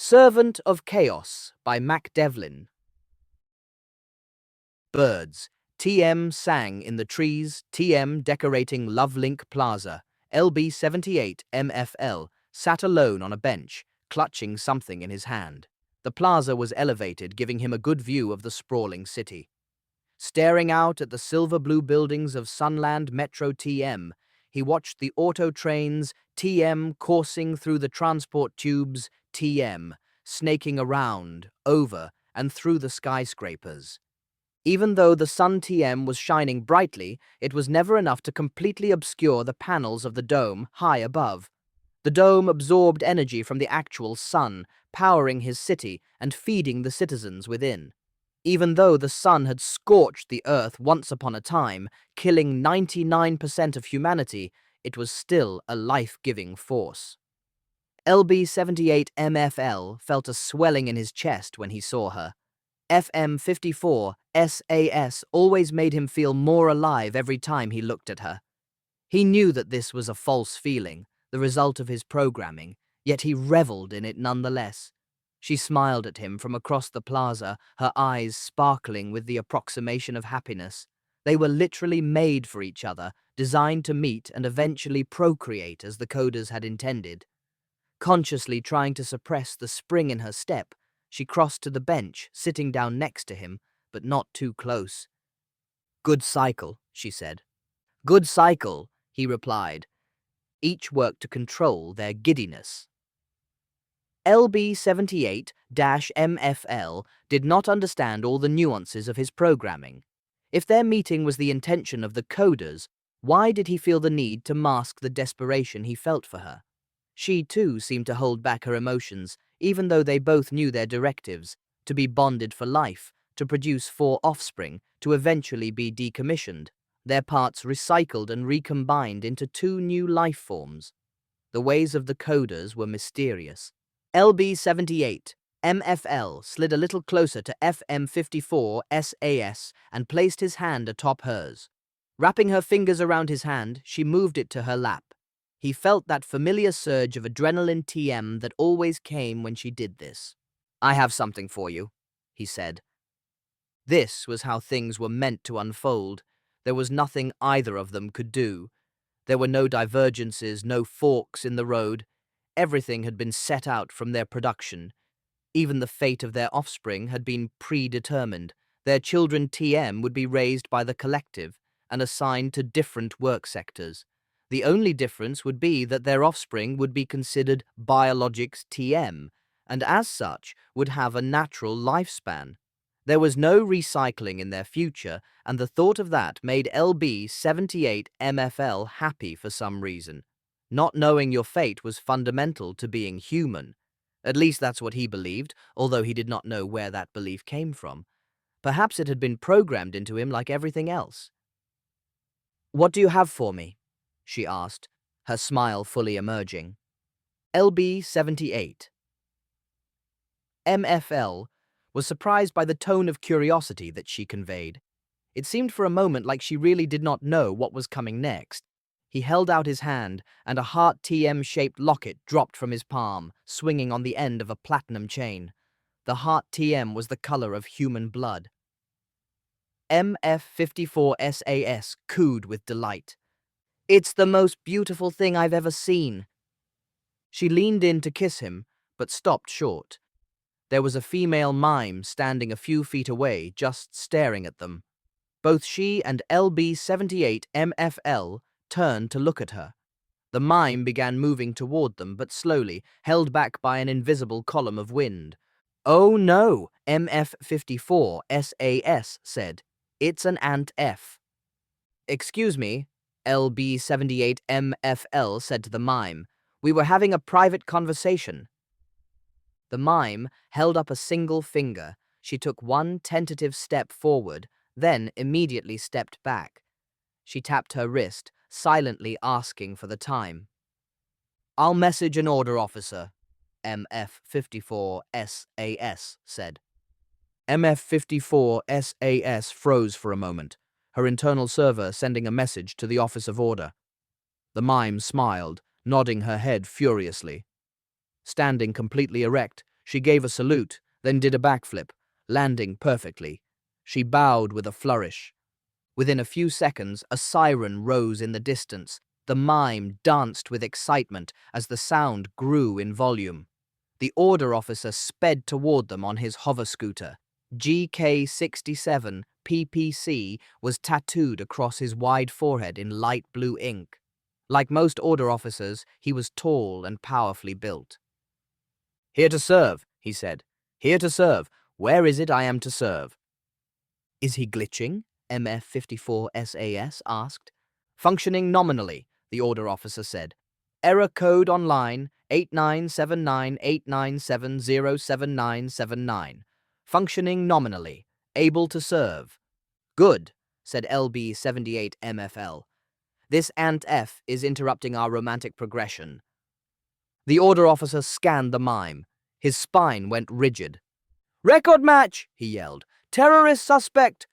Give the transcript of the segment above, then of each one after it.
Servant of Chaos by Mac Devlin. Birds. TM sang in the trees, TM decorating Lovelink Plaza. LB78 MFL sat alone on a bench, clutching something in his hand. The plaza was elevated, giving him a good view of the sprawling city. Staring out at the silver-blue buildings of Sunland Metro TM, he watched the auto trains TM coursing through the transport tubes TM, snaking around, over, and through the skyscrapers. Even though the sun TM was shining brightly, it was never enough to completely obscure the panels of the dome high above. The dome absorbed energy from the actual sun, powering his city and feeding the citizens within. Even though the sun had scorched the earth once upon a time, killing 99% of humanity, it was still a life-giving force. LB78 MFL felt a swelling in his chest when he saw her. FM54 SAS always made him feel more alive every time he looked at her. He knew that this was a false feeling, the result of his programming, yet he reveled in it nonetheless. She smiled at him from across the plaza, her eyes sparkling with the approximation of happiness. They were literally made for each other, designed to meet and eventually procreate as the coders had intended. Consciously trying to suppress the spring in her step, she crossed to the bench, sitting down next to him, but not too close. "Good cycle," she said. "Good cycle," he replied. Each worked to control their giddiness. LB78-MFL did not understand all the nuances of his programming. If their meeting was the intention of the coders, why did he feel the need to mask the desperation he felt for her? She, too, seemed to hold back her emotions, even though they both knew their directives: to be bonded for life, to produce 4 offspring, to eventually be decommissioned, their parts recycled and recombined into 2 new life forms. The ways of the coders were mysterious. LB78 MFL slid a little closer to FM54 SAS and placed his hand atop hers. Wrapping her fingers around his hand, she moved it to her lap. He felt that familiar surge of adrenaline TM that always came when she did this. "I have something for you," he said. This was how things were meant to unfold. There was nothing either of them could do. There were no divergences, no forks in the road. Everything had been set out from their production. Even the fate of their offspring had been predetermined. Their children TM would be raised by the collective and assigned to different work sectors. The only difference would be that their offspring would be considered biologics TM, and as such would have a natural lifespan. There was no recycling in their future, and the thought of that made LB78 MFL happy for some reason. Not knowing your fate was fundamental to being human. At least that's what he believed, although he did not know where that belief came from. Perhaps it had been programmed into him like everything else. "What do you have for me?" she asked, her smile fully emerging. LB78 MFL was surprised by the tone of curiosity that she conveyed. It seemed for a moment like she really did not know what was coming next. He held out his hand, and a heart TM-shaped locket dropped from his palm, swinging on the end of a platinum chain. The heart TM was the color of human blood. MF54 SAS cooed with delight. "It's the most beautiful thing I've ever seen." She leaned in to kiss him, but stopped short. There was a female mime standing a few feet away, just staring at them. Both she and LB78 MFL turned to look at her. The mime began moving toward them, but slowly, held back by an invisible column of wind. "Oh no," MF54 SAS said. "It's an Ant F." "Excuse me," LB78 MFL said to the mime. "We were having a private conversation." The mime held up a single finger. She took one tentative step forward, then immediately stepped back. She tapped her wrist, silently asking for the time. "I'll message an order officer," MF54 SAS said. MF54 SAS froze for a moment, her internal server sending a message to the Office of Order. The mime smiled, nodding her head furiously. Standing completely erect, She gave a salute, then did a backflip, landing perfectly. She bowed with a flourish. Within a few seconds, a siren rose in the distance. The mime danced with excitement as the sound grew in volume. The order officer sped toward them on his hover scooter. GK67 PPC was tattooed across his wide forehead in light blue ink. Like most order officers, he was tall and powerfully built. "Here to serve," he said. "Here to serve. Where is it I am to serve?" "Is he glitching?" MF54 SAS asked. "Functioning nominally," the order officer said. "Error code online 897989707979. Functioning nominally. Able to serve." "Good," said LB78MFL. "This ANT-F is interrupting our romantic progression." The order officer scanned the mime. His spine went rigid. "Record match!" he yelled. "Terrorist suspect!"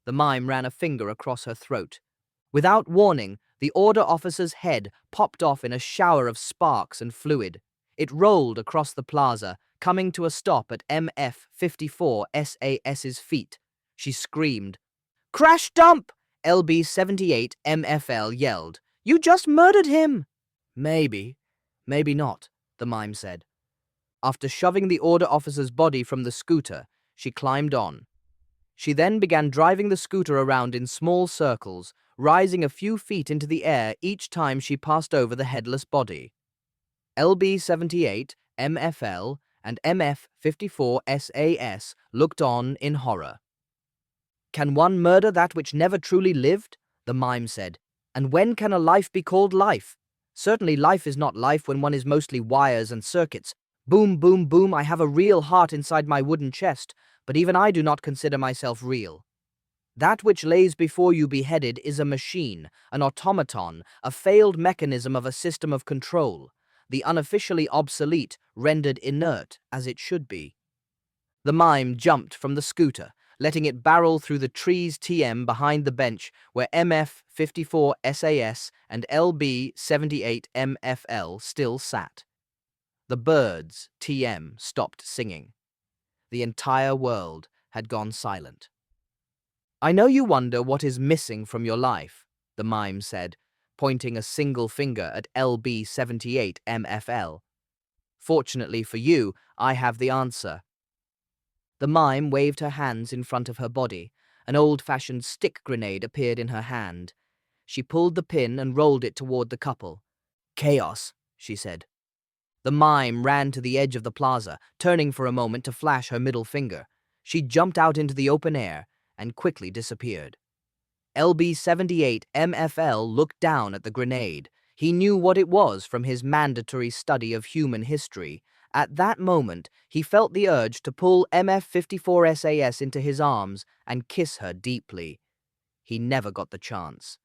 The mime ran a finger across her throat. Without warning, the order officer's head popped off in a shower of sparks and fluid. It rolled across the plaza, coming to a stop at MF54 SAS's feet. She screamed. "Crash dump!" LB78 MFL yelled. "You just murdered him!" "Maybe. Maybe not," the mime said. After shoving the order officer's body from the scooter, she climbed on. She then began driving the scooter around in small circles, rising a few feet into the air each time she passed over the headless body. LB78, MFL, and MF54 SAS looked on in horror. "Can one murder that which never truly lived?" the mime said. "And when can a life be called life? Certainly life is not life when one is mostly wires and circuits. Boom, boom, boom, I have a real heart inside my wooden chest, but even I do not consider myself real. That which lays before you beheaded is a machine, an automaton, a failed mechanism of a system of control, the unofficially obsolete, rendered inert as it should be." The mime jumped from the scooter, letting it barrel through the trees TM behind the bench where MF54 SAS and LB78 MFL still sat. The birds TM stopped singing. The entire world had gone silent. "I know you wonder what is missing from your life," the mime said, pointing a single finger at LB78 MFL. "Fortunately for you, I have the answer." The mime waved her hands in front of her body. An old-fashioned stick grenade appeared in her hand. She pulled the pin and rolled it toward the couple. "Chaos," she said. The mime ran to the edge of the plaza, turning for a moment to flash her middle finger. She jumped out into the open air and quickly disappeared. LB78 MFL looked down at the grenade. He knew what it was from his mandatory study of human history. At that moment, he felt the urge to pull MF54 SAS into his arms and kiss her deeply. He never got the chance.